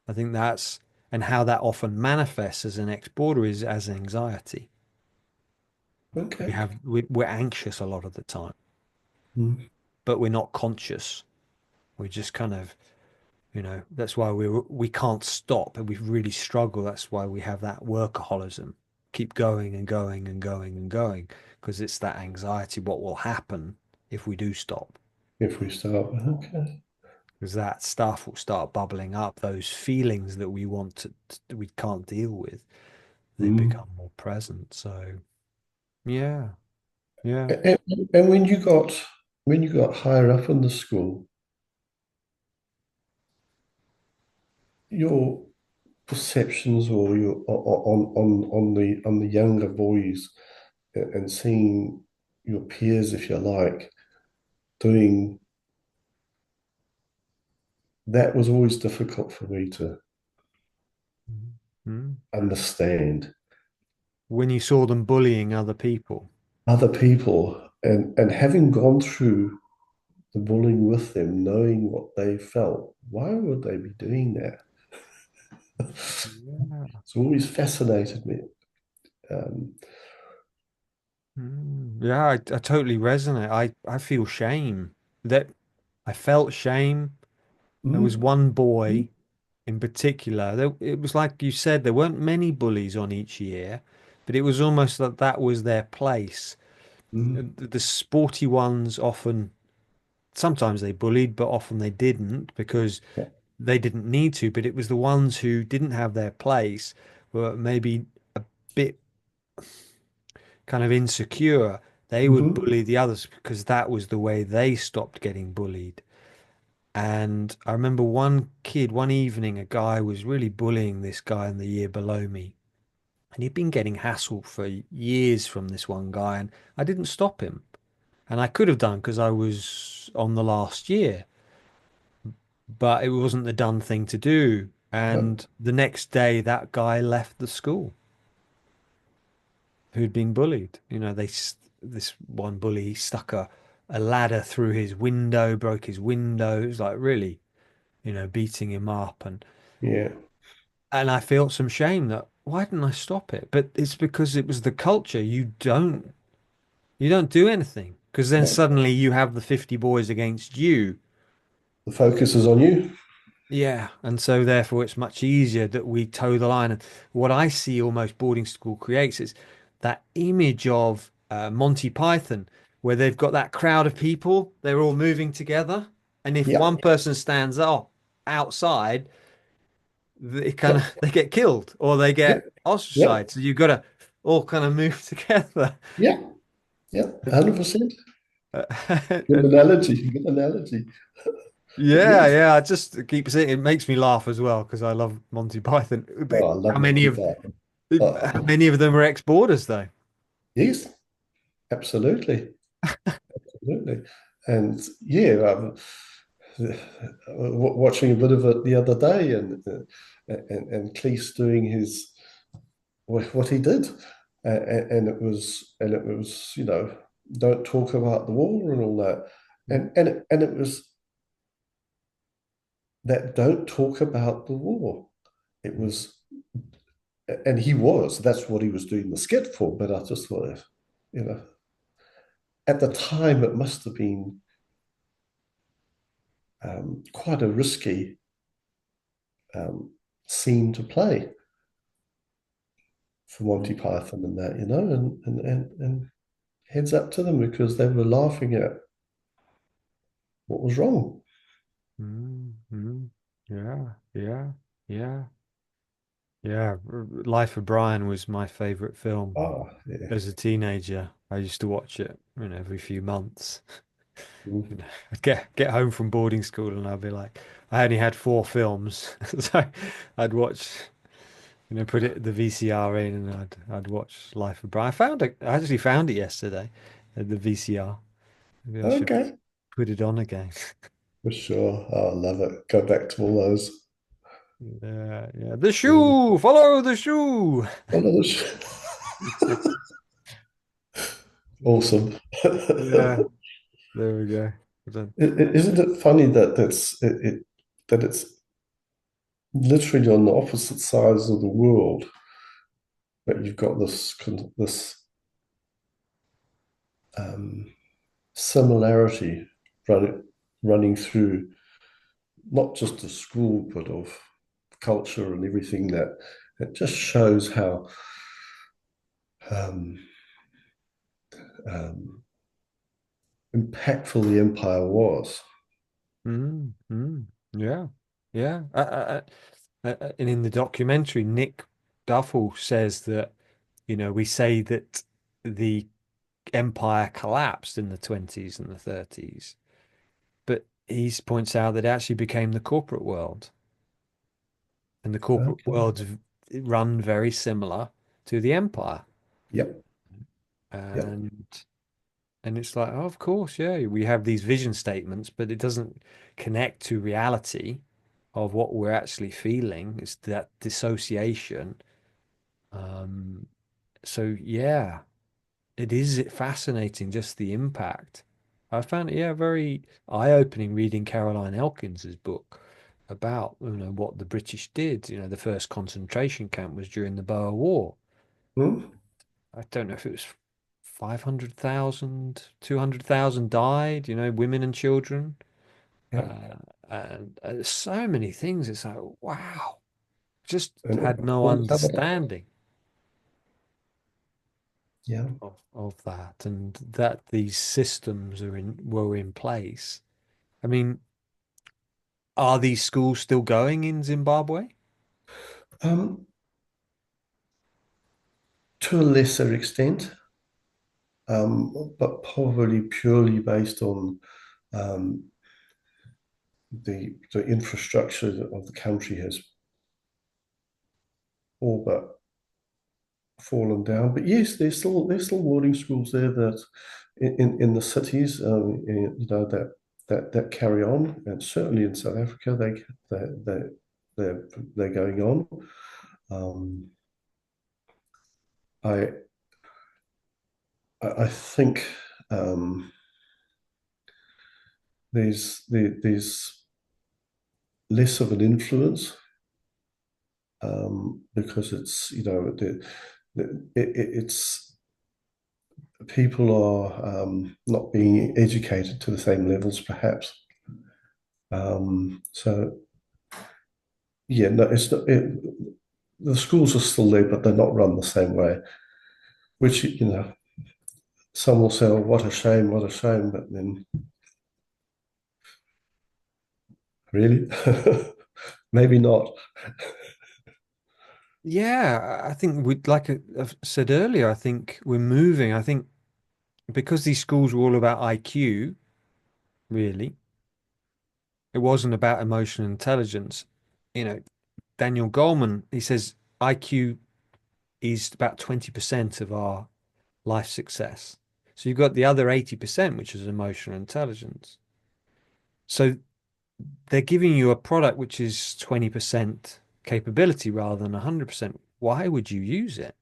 I think that's and how that often manifests as an ex-border is as anxiety. Okay. We're anxious a lot of the time, Mm. but we're not conscious. We're just kind of, that's why we can't stop and we really struggle. That's why we have that workaholism. Keep going and going and going and going because it's that anxiety. What will happen if we do stop? If we start, okay. Because that stuff will start bubbling up. Those feelings that we can't deal with, they Mm. become more present. So yeah, yeah. And when you got higher up in the school, your perceptions or your on the younger boys and seeing your peers, if you like, doing that was always difficult for me to Mhm. understand. When you saw them bullying other people. Other people and having gone through the bullying with them, knowing what they felt, why would they be doing that? Yeah. It's always fascinated me. Um, Yeah, I totally resonate. I feel shame that I felt shame. There was mm, one boy in particular, it was like you said, there weren't many bullies on each year, but it was almost that that was their place. Mm. The sporty ones often, sometimes they bullied, but often they didn't because Yeah. they didn't need to. But it was the ones who didn't have their place, were maybe a bit kind of insecure. They would Hmm. bully the others because that was the way they stopped getting bullied. And I remember one kid, one evening, a guy was really bullying this guy in the year below me. And he'd been getting hassled for years from this one guy, and I didn't stop him. And I could have done because I was on the last year, but it wasn't the done thing to do. No. And the next day, that guy left the school who'd been bullied. This one bully stuck a ladder through his window, broke his window. It was like really, beating him up. Yeah. And I felt some shame that why didn't I stop it? But it's because it was the culture. You don't do anything because then No. suddenly you have the 50 boys against you. The focus is on you. Yeah, and so therefore it's much easier that we toe the line. And what I see almost boarding school creates is that image of Monty Python, where they've got that crowd of people, they're all moving together, and if Yep. one person stands up outside, they kind of Yep. they get killed or they Yep. get Yep. ostracized. So you've got to all kind of move together. Yep. Yep. 100%. Good And analogy. Good analogy. But yeah, yes. yeah, I just keep saying it makes me laugh as well because I love Monty Python. Oh, I How love many Monty of Python. how Oh, many of them are ex-boarders though? yes. Absolutely. Absolutely. And yeah, watching a bit of it the other day, and Cleese doing his what he did, and it was don't talk about the war and all that, and it was that don't talk about the war. It was, and that's what he was doing the skit for. But I just thought, you know, at the time it must have been quite a risky um, scene to play for Monty Python and that, and heads up to them because they were laughing at what was wrong. Mm-hmm. Yeah, yeah, yeah, yeah. Life of Brian was my favorite film Oh, yeah. as a teenager. I used to watch it, every few months. Mm. I'd get home from boarding school and I'd be like, I only had four films, so I'd watch, put it the VCR in and I'd watch Life of Brian. I actually found it yesterday, the VCR. Maybe I should Okay, put it on again. for sure. Oh, I love it. Go back to all those. Yeah, yeah. The Mm. shoe, follow the shoe. All of those. Awesome. Yeah, there we go. But Isn't it funny that it's literally on the opposite sides of the world, but you've got this um, similarity running running through not just the school, but of culture and everything, that it just shows how um, um, impactful the empire was. yeah, yeah. And in the documentary, Nick Duffel says that, we say that the empire collapsed in the 20s and the 30s, but he points out that it actually became the corporate world, and the corporate Okay. world's run very similar to the empire. Yep. Yep. And it's like, oh, of course, yeah, we have these vision statements, but it doesn't connect to reality of what we're actually feeling. It's that dissociation. Um, so yeah, it is fascinating, just the impact. I found it, yeah, very eye-opening reading Caroline Elkins's book about, what the British did. The first concentration camp was during the Boer War. Hmm? I don't know if it was 500,000, 200,000 died, women and children. Yep. and so many things. It's like, wow, just And had no all covered up. understanding Yeah. of that, and that these systems were in place. I mean, are these schools still going in Zimbabwe? Um, to a lesser extent, but probably purely based on um, the infrastructure of the country has all but fallen down. But yes, there's still boarding schools there that in the cities, that carry on, and certainly in South Africa they they're they're going on. Um, I I think there's less of an influence because it's it's people are not being educated to the same levels, perhaps. So yeah, no, it's not. The schools are still there, but they're not run the same way. Which some will say, "Oh, what a shame, what a shame," but then really, maybe not. Yeah, I think we like I've said earlier, I think we're moving. I think because these schools were all about IQ, really, it wasn't about emotional intelligence. You know, Daniel Goleman, he says IQ is about 20% of our life success. So you've got the other 80%, which is emotional intelligence. So they're giving you a product which is 20% capability rather than 100%. Why would you use it?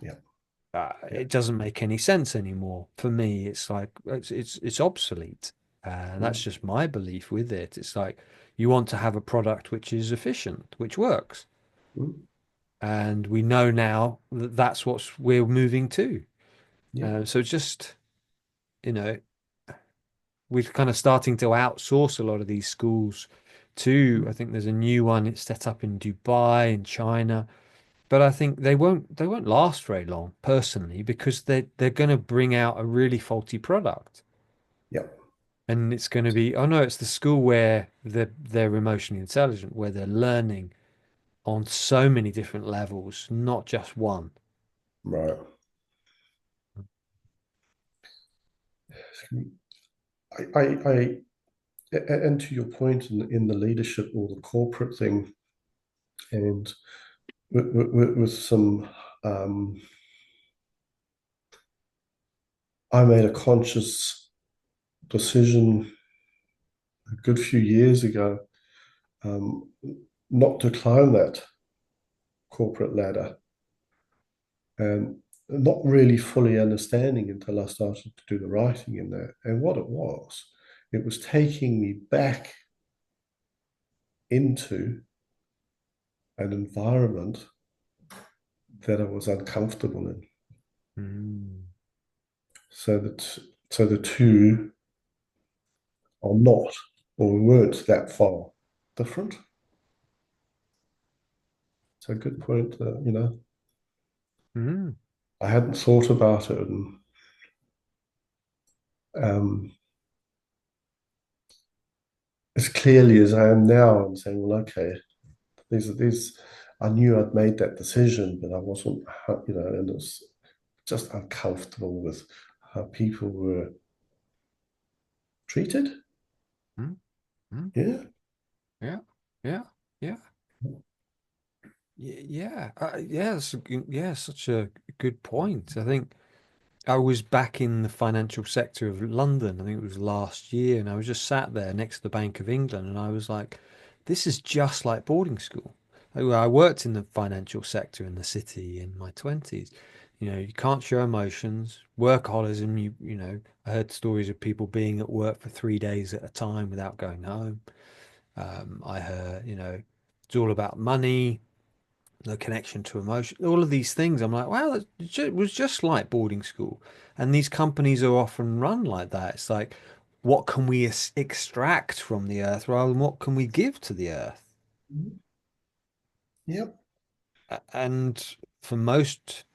Yeah, yeah, It doesn't make any sense anymore. For me, it's like it's obsolete. That's mm, just my belief with it. It's like you want to have a product which is efficient, which works. mm, And we know now that that's what we're moving to. yeah, So just, you know, we're kind of starting to outsource a lot of these schools to, I mm, think there's a new one, it's set up in Dubai, in China. But I think they won't last very long, personally, because they're going to bring out a really faulty product. yeah, And it's going to be, oh no, it's the school where they're emotionally intelligent, where they're learning on so many different levels, not just one. right. I and to your point in the leadership or the corporate thing, and with some, um, I made a conscious decision a good few years ago, um, not to climb that corporate ladder, and not really fully understanding until I started to do the writing in there. And what it was taking me back into an environment that I was uncomfortable in. Mm. So that so the two are not or weren't that far different. So good point. Mm. I hadn't thought about it and, um, as clearly as I am now. I'm saying, well, okay, these. I knew I'd made that decision, but I wasn't, and it was just uncomfortable with how people were treated. Mm. Mm. Yeah, Yeah, yeah, yeah. Yeah, yeah, yeah, such a good point. I think I was back in the financial sector of London. I think it was last year, and I was just sat there next to the Bank of England, and I was like, "This is just like boarding school." I worked in the financial sector in the city in my 20s. You can't show emotions, workaholism. I heard stories of people being at work for 3 days at a time without going home. I heard, it's all about money, the connection to emotion, all of these things. I'm like, wow, it was just like boarding school. And these companies are often run like that. It's like, what can we extract from the earth rather than what can we give to the earth. Yep. And for most,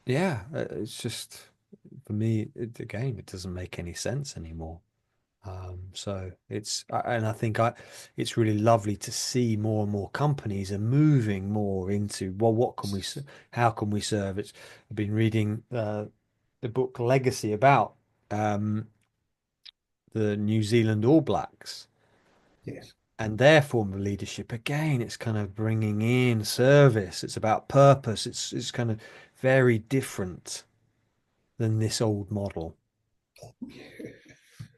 yeah, it's just for me, again, it doesn't make any sense anymore. So and I think it's really lovely to see more and more companies are moving more into, well, what can how can we serve? I've been reading the book Legacy about um, the New Zealand All Blacks Yes. and their form of leadership. Again, it's kind of bringing in service. It's about purpose. It's kind of very different than this old model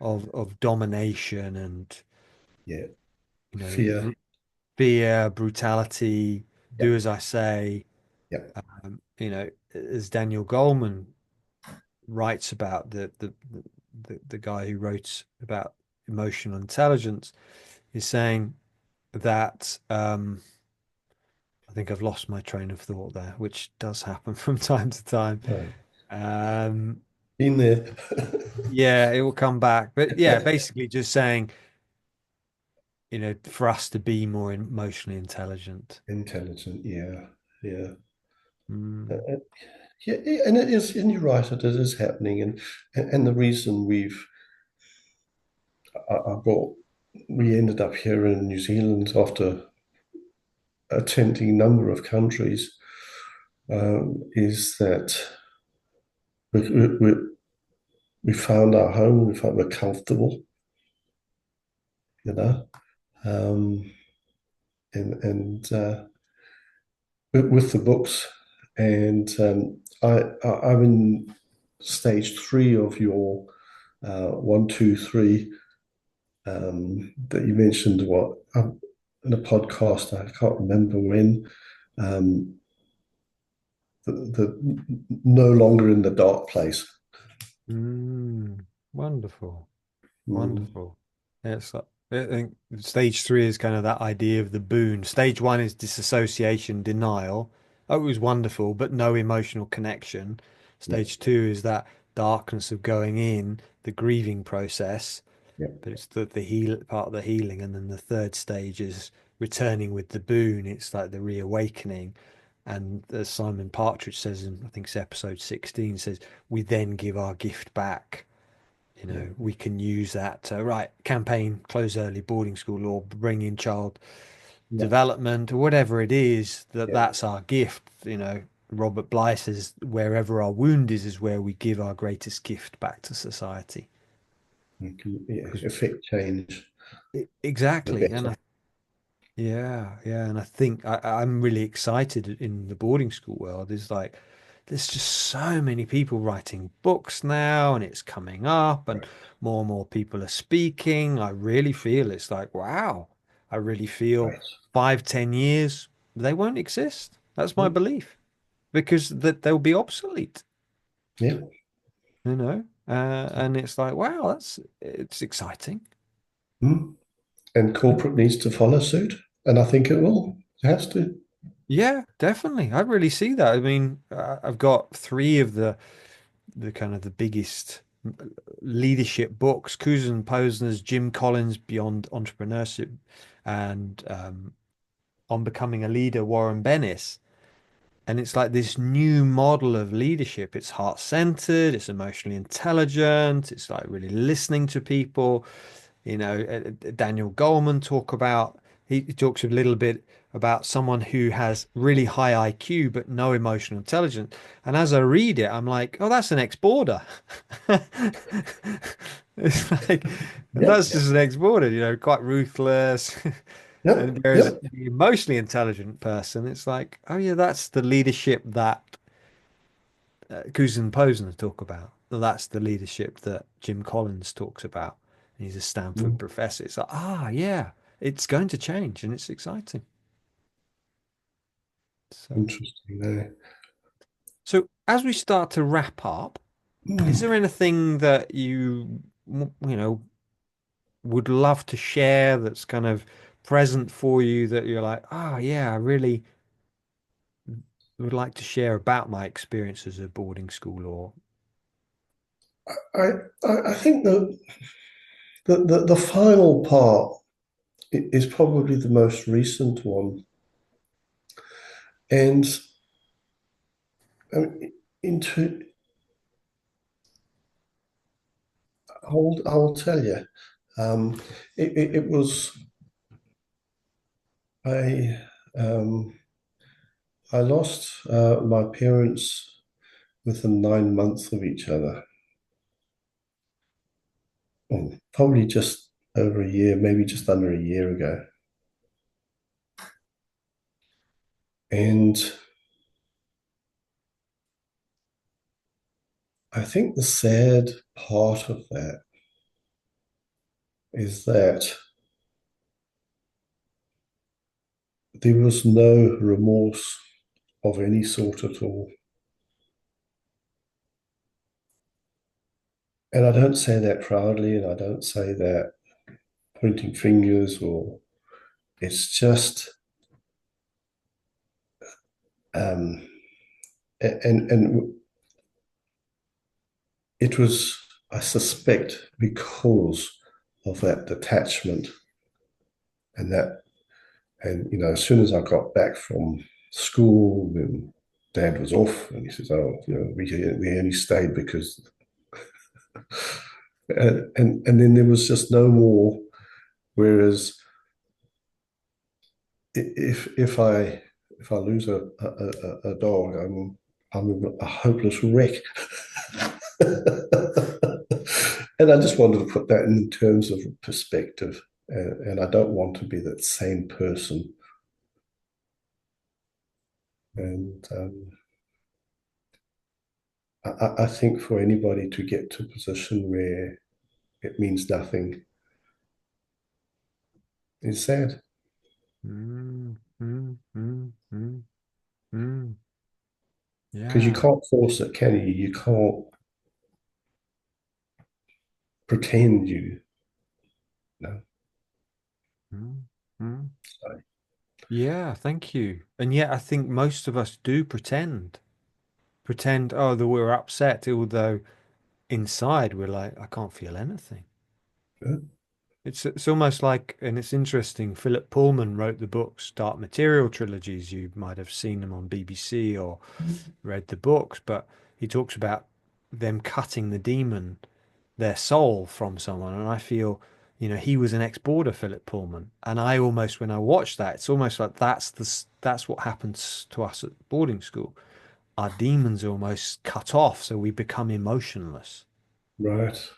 of domination and Yeah. you know Fear. fear, brutality, do Yep. as I say. Yep. As Daniel Goleman writes about the guy who wrote about emotional intelligence, is saying that I think I've lost my train of thought there, which does happen from time to time. Right. Um, Been there. yeah, it will come back, but yeah, basically just saying, for us to be more emotionally intelligent. Intelligent. Yeah. Yeah. Mm, Uh, Yeah, and it is, and you're right, it is happening, and the reason I brought, we ended up here in New Zealand after attempting a number of countries, is that we, we, we we found our home, we found we're comfortable, you know, um, and with the books, and I'm in stage three of your one, two, three that you mentioned in a podcast. I can't remember when. Um, the no longer in the dark place. mm, wonderful. Mm, Wonderful. Yeah, I think stage three is kind of that idea of the boon. Stage one is disassociation, denial. Oh, it was wonderful, but no emotional connection. yeah, Stage two is that darkness of going in, the grieving process, yeah, but it's the heal part of the healing. And then the third stage is returning with the boon. It's like the reawakening. And as Simon Partridge says in, I think it's episode 16, says, we then give our gift back. yeah, We can use that to, right, campaign, close early boarding school or bring in child yeah, development or whatever it is, yeah. that's our gift. Robert Bly says, wherever our wound is where we give our greatest gift back to society. You can, yeah, Because affect change for the exactly. And better. yeah. And I think I'm really excited in the boarding school world. Is like, there's just so many people writing books now, and it's coming up, and Right. more people are speaking. I really feel it's like, wow, I really feel Right. 5, 10 years, they won't exist. That's my Mm, belief because that they'll be obsolete, yeah. and it's like, wow, it's exciting. Mm. And corporate needs to follow suit, and I think it will. It has to. Yeah, definitely. I really see that. I mean, I've got three of the kind of the biggest leadership books, Kuzen Posner's Jim Collins' Beyond Entrepreneurship and On Becoming a Leader, Warren Bennis. And it's like this new model of leadership. It's heart-centered, it's emotionally intelligent, it's like really listening to people. Daniel Goleman he talks a little bit about someone who has really high IQ but no emotional intelligence. And as I read it, I'm like, oh, that's an ex-boarder. It's like Yep. that's just an ex-boarder, quite ruthless. Yep. And whereas Yep. the emotionally intelligent person, it's like, oh yeah, that's the leadership that Kuzen Posner talk about. That's the leadership that Jim Collins talks about. He's a Stanford Mm, professor. It's like, yeah, it's going to change and it's exciting. So, interesting. There. so as we start to wrap up, is Mm. there anything that would love to share that's kind of present for you that you're like, yeah, I really would like to share about my experiences at boarding school or I, I think the final part is probably the most recent one. And I mean, into I'll tell you, um, it was I um, I lost my parents within 9 months of each other. Probably just over a year, maybe just under a year ago. And I think the sad part of that is that there was no remorse of any sort at all. And I don't say that proudly, and I don't say that pointing fingers, or it's just, um, and it was, I suspect, because of that detachment and that, and as soon as I got back from school, and Dad was off, and he says, "Oh, we only stayed because," and then there was just no more. Whereas if I lose a dog, I'm a hopeless wreck. And I just wanted to put that in terms of perspective. And I don't want to be that same person. And I think for anybody to get to a position where it means nothing is sad, Mm, mm, mm, mm, mm. because you Yeah. can't force it, can you? You can't pretend you know. Mm, mm. So, Yeah, thank you. And yet I think most of us do pretend, oh, that we're upset, although inside we're like, I can't feel anything. yeah. It's almost like, and it's interesting, Philip Pullman wrote the books Dark Material trilogies. You might have seen them on BBC or read the books, but he talks about them cutting the demon, their soul from someone. And I feel, he was an ex-boarder, Philip Pullman. And I almost, when I watch that, it's almost like that's what happens to us at boarding school. Our demons are almost cut off, so we become emotionless. Right.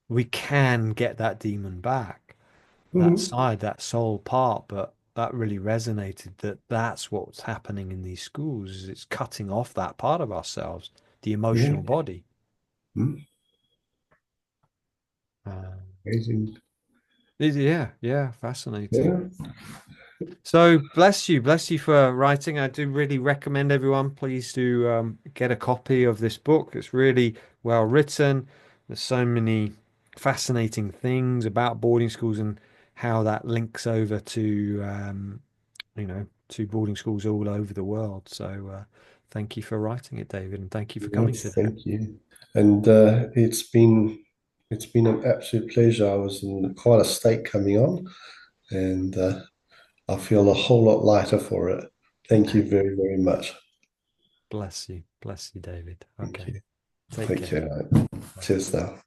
We can get that demon back, that Mhm. side, that soul part, but that really resonated that that's what's happening in these schools is it's cutting off that part of ourselves, the Yeah. emotional body. Mhm. Um, Amazing. yeah, yeah, fascinating. Yeah. So bless you for writing. I do really recommend everyone please do get a copy of this book. It's really well written. There's so many fascinating things about boarding schools and how that links over to boarding schools all over the world. So thank you for writing it, David, and thank you for Yeah, coming today. thank you. And it's been an absolute pleasure. I was in quite a state coming on, and I feel a whole lot lighter for it. Thank you very, very much. Bless you, David. Thank Okay, you. take Take care. care, mate. Bye. Cheers now.